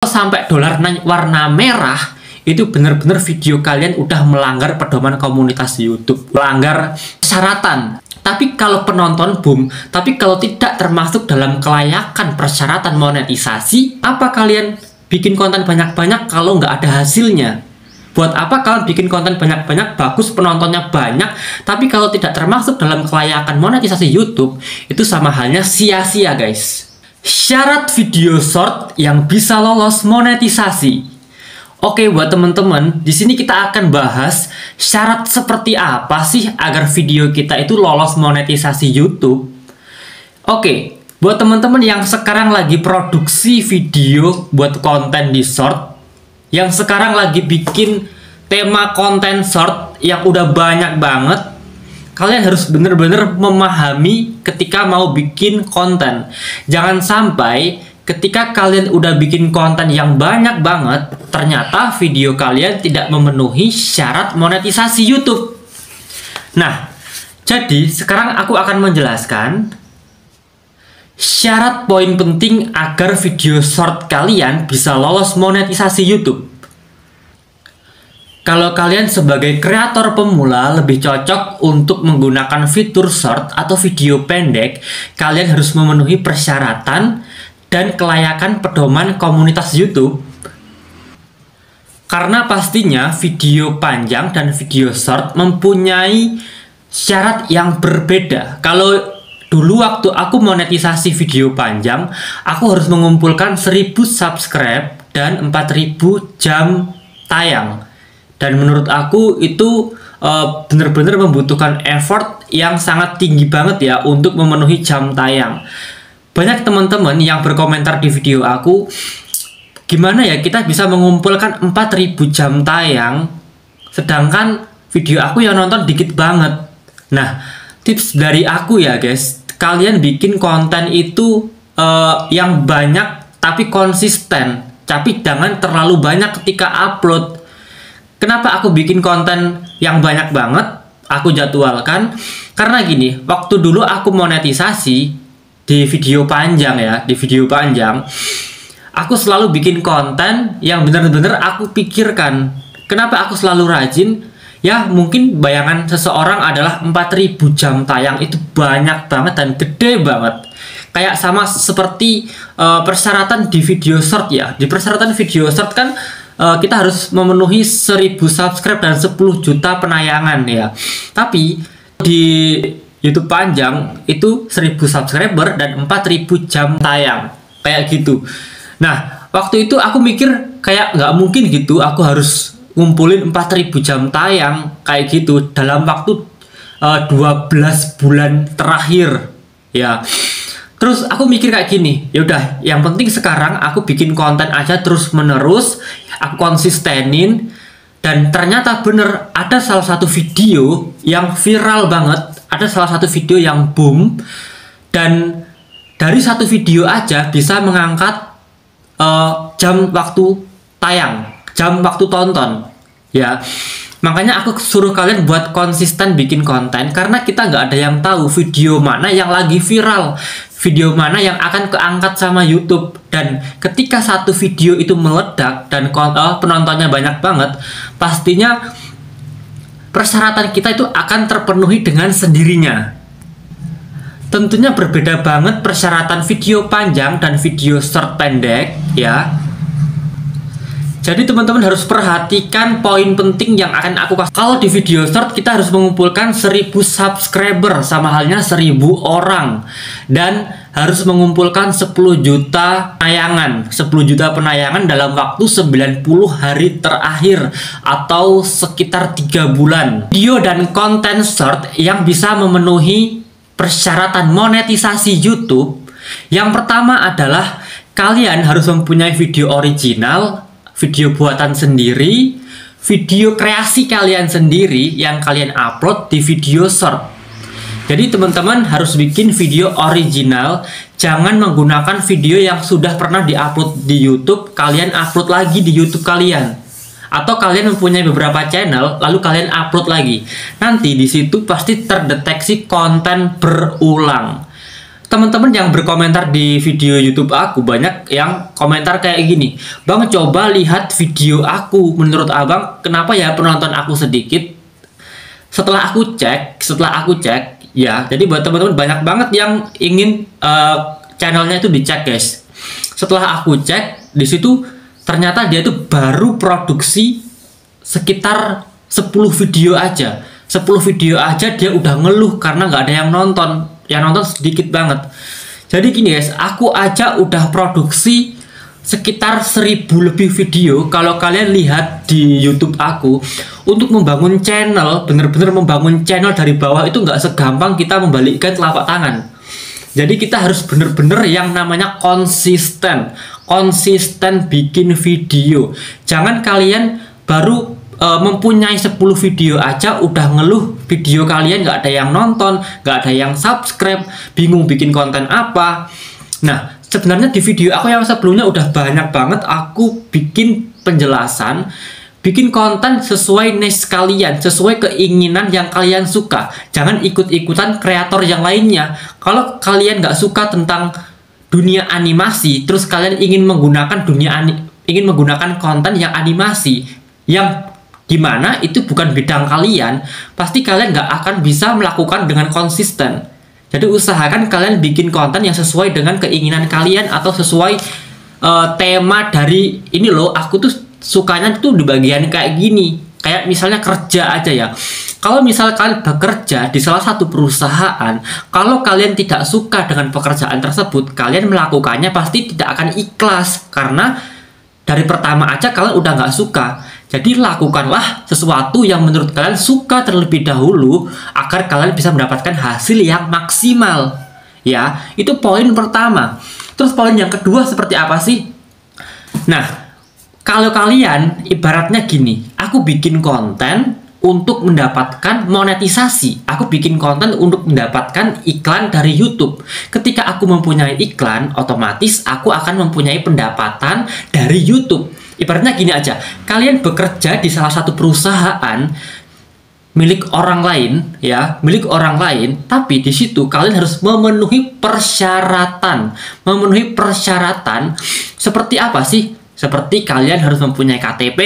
Sampai dolar warna merah, itu benar-benar video kalian udah melanggar pedoman komunitas YouTube, melanggar persyaratan. Tapi kalau penonton boom, tapi kalau tidak termasuk dalam kelayakan persyaratan monetisasi, apa kalian bikin konten banyak-banyak kalau nggak ada hasilnya? Buat apa kalian bikin konten banyak-banyak, bagus penontonnya banyak, tapi kalau tidak termasuk dalam kelayakan monetisasi YouTube, itu sama halnya sia-sia, guys. Syarat video short yang bisa lolos monetisasi. Oke, buat teman-teman, di sini kita akan bahas syarat seperti apa sih agar video kita itu lolos monetisasi YouTube. Oke, buat teman-teman yang sekarang lagi produksi video buat konten di short, yang sekarang lagi bikin tema konten short yang udah banyak banget, kalian harus bener-bener memahami ketika mau bikin konten. Jangan sampai ketika kalian udah bikin konten yang banyak banget, ternyata video kalian tidak memenuhi syarat monetisasi YouTube. Nah, jadi sekarang aku akan menjelaskan syarat poin penting agar video short kalian bisa lolos monetisasi YouTube. Kalau kalian sebagai kreator pemula lebih cocok untuk menggunakan fitur short atau video pendek, kalian harus memenuhi persyaratan dan kelayakan pedoman komunitas YouTube. Karena pastinya video panjang dan video short mempunyai syarat yang berbeda. Kalau dulu waktu aku monetisasi video panjang, aku harus mengumpulkan 1000 subscribe dan 4000 jam tayang. Dan menurut aku itu benar-benar membutuhkan effort yang sangat tinggi banget ya untuk memenuhi jam tayang. Banyak teman-teman yang berkomentar di video aku, gimana ya kita bisa mengumpulkan 4000 jam tayang, sedangkan video aku yang nonton dikit banget. Nah, tips dari aku ya guys, kalian bikin konten itu yang banyak tapi konsisten, tapi jangan terlalu banyak ketika upload. Kenapa aku bikin konten yang banyak banget, aku jadwalkan? Karena gini, waktu dulu aku monetisasi di video panjang ya, di video panjang, aku selalu bikin konten yang benar-benar aku pikirkan. Kenapa aku selalu rajin? Ya mungkin bayangan seseorang adalah 4000 jam tayang, itu banyak banget dan gede banget. Kayak sama seperti persyaratan di video short ya. Di persyaratan video short kan kita harus memenuhi 1000 subscribe dan 10 juta penayangan ya. Tapi di YouTube panjang itu 1000 subscriber dan 4000 jam tayang. Kayak gitu. Nah, waktu itu aku mikir kayak nggak mungkin gitu aku harus ngumpulin 4000 jam tayang kayak gitu dalam waktu 12 bulan terakhir ya. Terus aku mikir kayak gini, yaudah, yang penting sekarang aku bikin konten aja terus menerus, aku konsistenin, dan ternyata bener ada salah satu video yang viral banget, ada salah satu video yang boom, dan dari satu video aja bisa mengangkat jam waktu tayang, jam waktu tonton, ya. Makanya aku suruh kalian buat konsisten bikin konten, karena kita nggak ada yang tahu video mana yang lagi viral, video mana yang akan keangkat sama YouTube. Dan ketika satu video itu meledak dan penontonnya banyak banget, pastinya persyaratan kita itu akan terpenuhi dengan sendirinya. Tentunya berbeda banget persyaratan video panjang dan video short pendek ya. Jadi teman-teman harus perhatikan poin penting yang akan aku kasih. Kalau di video short kita harus mengumpulkan 1000 subscriber, sama halnya 1000 orang, dan harus mengumpulkan 10 juta penayangan, 10 juta penayangan dalam waktu 90 hari terakhir atau sekitar 3 bulan. Video dan konten short yang bisa memenuhi persyaratan monetisasi YouTube, yang pertama adalah kalian harus mempunyai video original, video buatan sendiri, video kreasi kalian sendiri yang kalian upload di video short. Jadi teman-teman harus bikin video original, jangan menggunakan video yang sudah pernah diupload di YouTube, kalian upload lagi di YouTube kalian. Atau kalian mempunyai beberapa channel, lalu kalian upload lagi. Nanti di situ pasti terdeteksi konten berulang. teman-teman yang berkomentar di video YouTube aku banyak yang komentar kayak gini, "Bang, coba lihat video aku. Menurut Abang, kenapa ya penonton aku sedikit?" Setelah aku cek, ya, jadi buat teman-teman banyak banget yang ingin channelnya itu dicek, guys. Setelah aku cek, di situ ternyata dia itu baru produksi sekitar 10 video aja. 10 video aja dia udah ngeluh karena nggak ada yang nonton. Yang nonton sedikit banget. Jadi gini guys, aku aja udah produksi sekitar 1000 lebih video. Kalau kalian lihat di YouTube aku, untuk membangun channel, bener-bener membangun channel dari bawah itu nggak segampang kita membalikkan telapak tangan. Jadi kita harus bener-bener yang namanya konsisten bikin video. Jangan kalian baru mempunyai 10 video aja udah ngeluh video kalian nggak ada yang nonton, nggak ada yang subscribe, bingung bikin konten apa. Nah, sebenarnya di video aku yang sebelumnya udah banyak banget aku bikin penjelasan, bikin konten sesuai niche kalian, sesuai keinginan yang kalian suka. Jangan ikut-ikutan kreator yang lainnya. Kalau kalian nggak suka tentang dunia animasi, terus kalian ingin menggunakan konten yang animasi, yang gimana itu bukan bidang kalian, pasti kalian nggak akan bisa melakukan dengan konsisten. Jadi usahakan kalian bikin konten yang sesuai dengan keinginan kalian atau sesuai tema dari ini loh. Aku tuh sukanya tuh di bagian kayak gini. Kayak misalnya kerja aja ya. Kalau misal kalian bekerja di salah satu perusahaan, kalau kalian tidak suka dengan pekerjaan tersebut, kalian melakukannya pasti tidak akan ikhlas karena dari pertama aja kalian udah nggak suka. Jadi lakukanlah sesuatu yang menurut kalian suka terlebih dahulu agar kalian bisa mendapatkan hasil yang maksimal. Ya, itu poin pertama. Terus poin yang kedua seperti apa sih? Nah, kalau kalian ibaratnya gini, aku bikin konten untuk mendapatkan monetisasi. Aku bikin konten untuk mendapatkan iklan dari YouTube. Ketika aku mempunyai iklan, otomatis aku akan mempunyai pendapatan dari YouTube. Ibaratnya gini aja, kalian bekerja di salah satu perusahaan milik orang lain, ya, milik orang lain, tapi di situ kalian harus memenuhi persyaratan. Memenuhi persyaratan seperti apa sih? Seperti kalian harus mempunyai KTP,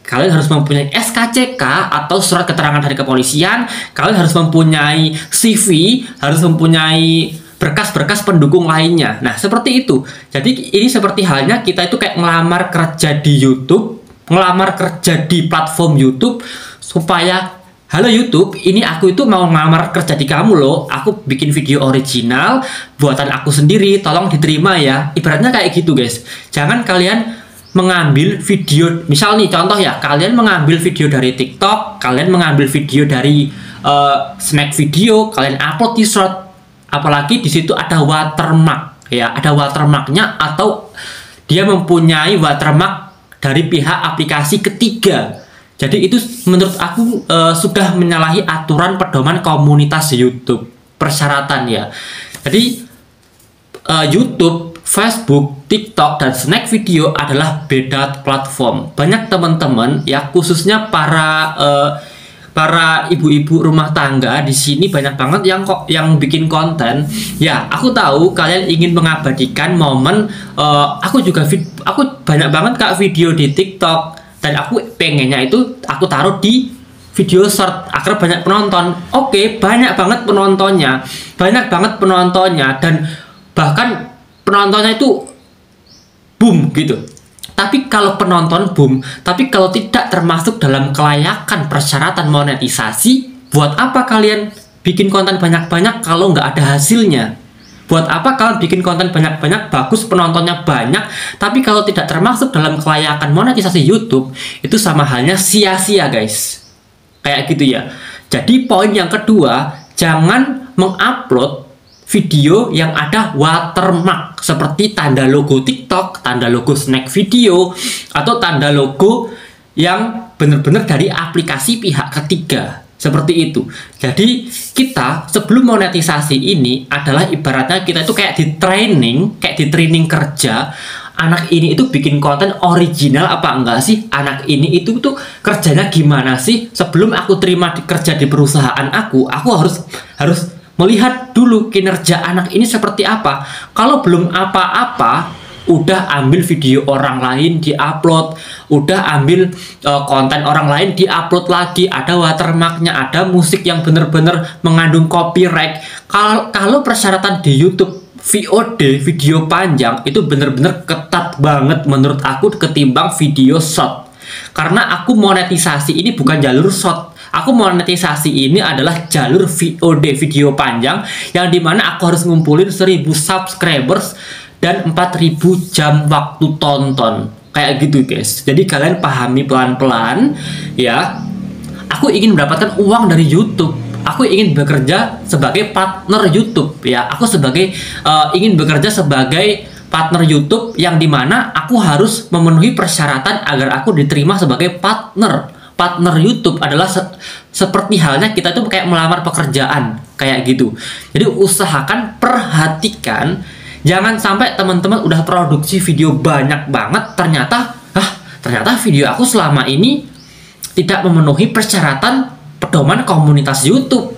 kalian harus mempunyai SKCK atau surat keterangan dari kepolisian, kalian harus mempunyai CV, harus mempunyai berkas-berkas pendukung lainnya. Nah, seperti itu. Jadi ini seperti halnya kita itu kayak ngelamar kerja di YouTube, ngelamar kerja di platform YouTube supaya, halo YouTube, ini aku itu mau ngelamar kerja di kamu loh. Aku bikin video original buatan aku sendiri, tolong diterima ya. Ibaratnya kayak gitu, guys. Jangan kalian mengambil video, misal nih contoh ya, kalian mengambil video dari TikTok, kalian mengambil video dari snack video, kalian upload di short. Apalagi di situ ada watermark, ya, ada watermarknya atau dia mempunyai watermark dari pihak aplikasi ketiga. Jadi itu menurut aku sudah menyalahi aturan pedoman komunitas YouTube, persyaratan ya. Jadi YouTube, Facebook, TikTok, dan Snack Video adalah beda platform. Banyak teman-teman ya, khususnya para ibu-ibu rumah tangga di sini banyak banget yang bikin konten. Ya, aku tahu kalian ingin mengabadikan momen. Aku banyak banget Kak video di TikTok dan aku pengennya itu aku taruh di video short agar banyak penonton. Oke, banyak banget penontonnya dan bahkan penontonnya itu boom gitu. Tapi kalau penonton boom, tapi kalau tidak termasuk dalam kelayakan persyaratan monetisasi, buat apa kalian bikin konten banyak-banyak kalau nggak ada hasilnya? Buat apa kalian bikin konten banyak-banyak, bagus penontonnya banyak, tapi kalau tidak termasuk dalam kelayakan monetisasi YouTube, itu sama halnya sia-sia, guys. Kayak gitu ya. Jadi poin yang kedua, jangan mengupload video yang ada watermark seperti tanda logo TikTok, tanda logo Snack Video, atau tanda logo yang benar-benar dari aplikasi pihak ketiga. Seperti itu. Jadi kita sebelum monetisasi ini adalah ibaratnya kita itu kayak di training kerja. Anak ini itu bikin konten original apa enggak sih? Anak ini itu tuh kerjanya gimana sih? Sebelum aku terima kerja di perusahaan aku harus melihat dulu kinerja anak ini seperti apa. Kalau belum apa-apa, udah ambil video orang lain diupload, udah ambil konten orang lain diupload lagi, ada watermarknya, ada musik yang bener-bener mengandung copyright. Kalau persyaratan di YouTube VOD, video panjang, itu bener-bener ketat banget menurut aku ketimbang video short. Karena aku monetisasi ini bukan jalur short. Aku monetisasi ini adalah jalur VOD, video panjang, yang dimana aku harus ngumpulin 1000 subscribers dan 4000 jam waktu tonton. Kayak gitu guys. Jadi kalian pahami pelan-pelan ya. Aku ingin mendapatkan uang dari YouTube. Aku ingin bekerja sebagai partner YouTube ya. Aku ingin bekerja sebagai partner YouTube, yang dimana aku harus memenuhi persyaratan agar aku diterima sebagai partner. Partner YouTube adalah seperti halnya kita tuh kayak melamar pekerjaan kayak gitu. Jadi usahakan, perhatikan, jangan sampai teman-teman udah produksi video banyak banget, ternyata video aku selama ini tidak memenuhi persyaratan pedoman komunitas YouTube.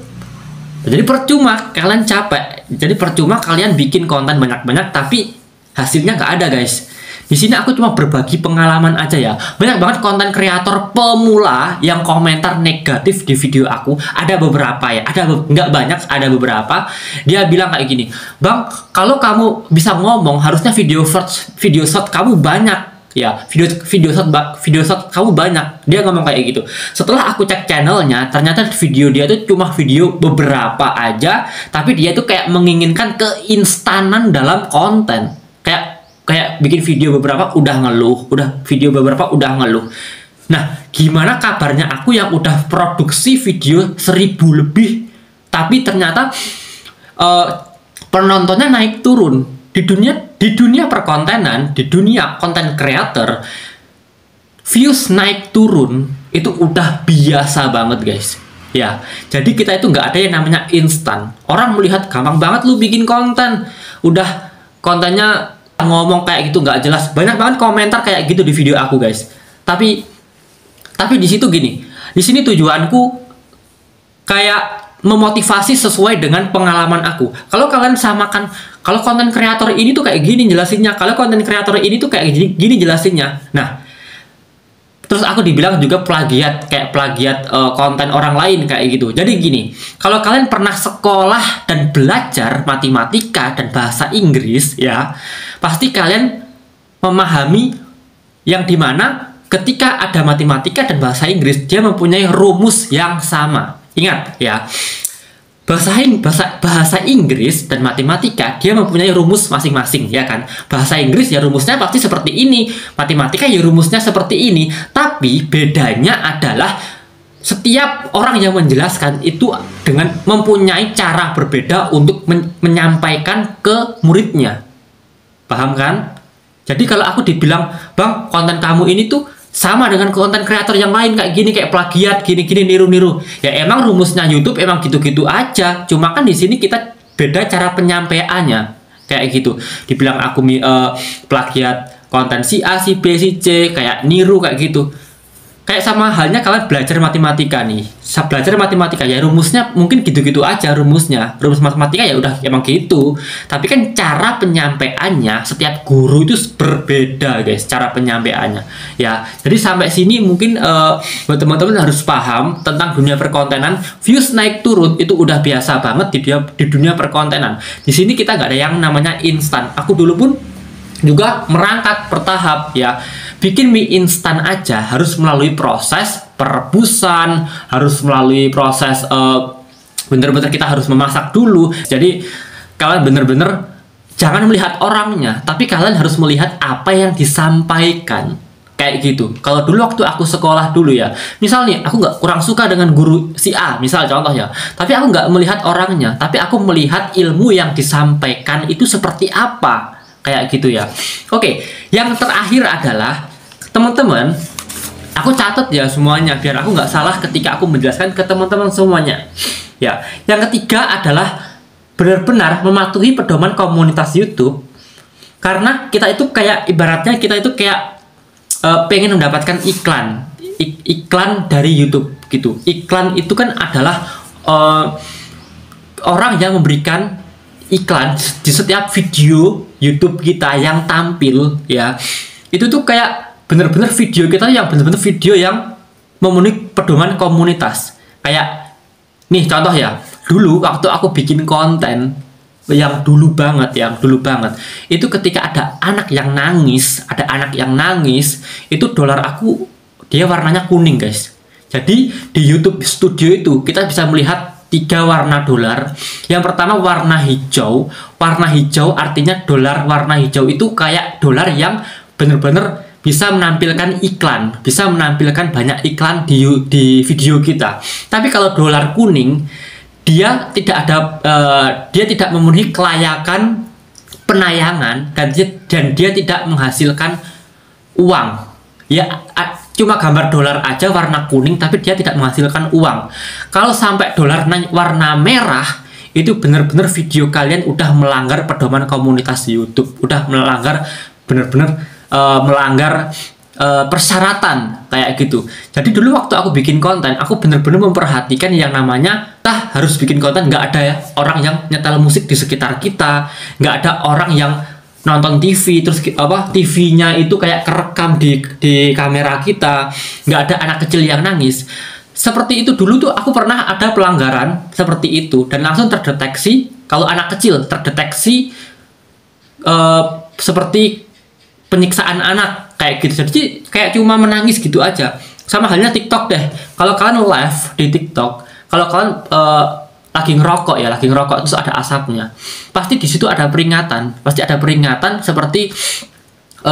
Jadi percuma kalian capek. Jadi percuma kalian bikin konten banyak-banyak tapi hasilnya nggak ada guys. Di sini aku cuma berbagi pengalaman aja ya. Banyak banget konten kreator pemula yang komentar negatif di video aku. Ada beberapa ya, nggak banyak, ada beberapa. Dia bilang kayak gini, "Bang, kalau kamu bisa ngomong, harusnya video short kamu banyak. Ya, video shot kamu banyak." Dia ngomong kayak gitu. Setelah aku cek channelnya, ternyata video dia tuh cuma video beberapa aja, tapi dia tuh kayak menginginkan keinstanan dalam konten. Kayak bikin video beberapa udah ngeluh, Nah, gimana kabarnya aku yang udah produksi video 1000 lebih, tapi ternyata penontonnya naik turun. Di dunia perkontenan, di dunia konten creator, views naik turun itu udah biasa banget guys. Ya, jadi kita itu nggak ada yang namanya instan. Orang melihat gampang banget lu bikin konten, udah kontennya ngomong kayak gitu nggak jelas. Banyak banget komentar kayak gitu di video aku guys. Tapi di situ gini, di sini tujuanku kayak memotivasi sesuai dengan pengalaman aku. Kalau kalian samakan, kalau konten kreator ini tuh kayak gini jelasinnya, kalau konten kreator ini tuh kayak gini jelasinnya. Nah, terus aku dibilang juga plagiat, kayak plagiat konten orang lain kayak gitu. Jadi gini, kalau kalian pernah sekolah dan belajar matematika dan bahasa Inggris ya, pasti kalian memahami yang dimana ketika ada matematika dan bahasa Inggris, dia mempunyai rumus yang sama. Ingat ya, bahasa Inggris dan matematika dia mempunyai rumus masing-masing ya kan. Bahasa Inggris ya rumusnya pasti seperti ini, matematika ya rumusnya seperti ini. Tapi bedanya adalah setiap orang yang menjelaskan itu dengan mempunyai cara berbeda untuk menyampaikan ke muridnya. Paham kan? Jadi kalau aku dibilang, "Bang, konten kamu ini tuh sama dengan konten kreator yang lain kayak gini, kayak plagiat, gini-gini, niru-niru." Ya emang rumusnya YouTube emang gitu-gitu aja. Cuma kan di sini kita beda cara penyampaiannya kayak gitu. Dibilang aku plagiat konten si A, si B, si C, kayak niru kayak gitu. Kayak sama halnya kalian belajar matematika nih. Belajar matematika ya rumusnya mungkin gitu-gitu aja rumusnya. Rumus matematika ya udah emang gitu. Tapi kan cara penyampaiannya setiap guru itu berbeda guys, cara penyampaiannya. Ya, jadi sampai sini mungkin buat teman-teman harus paham tentang dunia perkontenan. Views naik turun itu udah biasa banget di dunia perkontenan. Di sini kita nggak ada yang namanya instan. Aku dulu pun juga merangkak bertahap ya. Bikin mie instan aja harus melalui proses perebusan, harus melalui proses bener-bener kita harus memasak dulu. Jadi kalian bener-bener jangan melihat orangnya, tapi kalian harus melihat apa yang disampaikan. Kayak gitu. Kalau dulu waktu aku sekolah dulu ya, misalnya aku nggak kurang suka dengan guru si A, misal contoh ya, tapi aku nggak melihat orangnya, tapi aku melihat ilmu yang disampaikan itu seperti apa. Kayak gitu ya. Oke, yang terakhir adalah teman-teman, aku catat ya semuanya biar aku nggak salah ketika aku menjelaskan ke teman-teman semuanya. Ya, yang ketiga adalah benar-benar mematuhi pedoman komunitas YouTube. Karena kita itu kayak ibaratnya kita itu kayak pengen mendapatkan iklan dari YouTube gitu. Iklan itu kan adalah orang yang memberikan iklan di setiap video YouTube kita yang tampil ya, itu tuh kayak bener-bener video kita yang bener-bener video yang memenuhi pedoman komunitas. Kayak nih contoh ya, dulu waktu aku bikin konten yang dulu banget, itu ketika ada anak yang nangis, itu dolar aku dia warnanya kuning guys. Jadi di YouTube Studio itu kita bisa melihat 3 warna dolar. Yang pertama warna hijau. Warna hijau artinya dolar warna hijau itu kayak dolar yang bener-bener bisa menampilkan iklan, bisa menampilkan banyak iklan di video kita. Tapi kalau dolar kuning, dia tidak memenuhi kelayakan penayangan dan dia tidak menghasilkan uang. Ya cuma gambar dolar aja warna kuning tapi dia tidak menghasilkan uang. Kalau sampai dolar warna merah, itu benar-benar video kalian udah melanggar pedoman komunitas YouTube, udah melanggar melanggar persyaratan kayak gitu. Jadi dulu waktu aku bikin konten, aku benar-benar memperhatikan yang namanya harus bikin konten nggak ada ya orang yang nyetel musik di sekitar kita, nggak ada orang yang nonton TV terus TV-nya itu kayak kerekam di kamera kita, nggak ada anak kecil yang nangis. Seperti itu dulu tuh aku pernah ada pelanggaran seperti itu dan langsung terdeteksi. Kalau anak kecil terdeteksi seperti penyiksaan anak kayak gitu, jadi kayak cuma menangis gitu aja. Sama halnya TikTok deh, kalau kalian live di TikTok, kalau kalian lagi ngerokok terus ada asapnya, pasti di situ ada peringatan,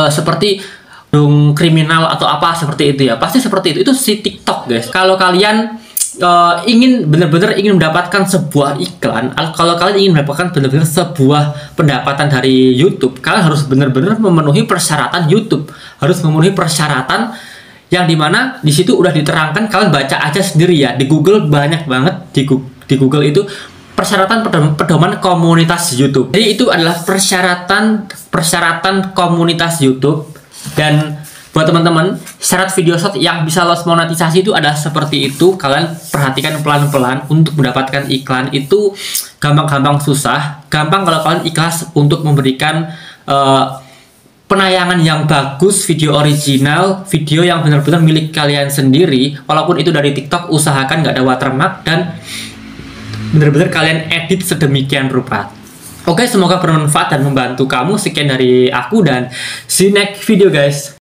seperti dong kriminal atau apa seperti itu ya, pasti seperti itu si TikTok guys. Kalau kalian ingin mendapatkan sebuah iklan, kalau kalian ingin mendapatkan benar-benar sebuah pendapatan dari YouTube, kalian harus benar-benar memenuhi persyaratan YouTube, harus memenuhi persyaratan yang dimana di situ udah diterangkan. Kalian baca aja sendiri ya, di Google banyak banget, di Google itu persyaratan pedoman komunitas YouTube. Jadi itu adalah persyaratan komunitas YouTube. Dan buat teman-teman, syarat video short yang bisa lolos monetisasi itu adalah seperti itu. Kalian perhatikan pelan-pelan. Untuk mendapatkan iklan itu gampang-gampang susah. Gampang kalau kalian ikhlas untuk memberikan penayangan yang bagus, video original, video yang benar-benar milik kalian sendiri. Walaupun itu dari TikTok, usahakan nggak ada watermark dan benar-benar kalian edit sedemikian rupa. Oke, semoga bermanfaat dan membantu kamu. Sekian dari aku dan see you next video guys.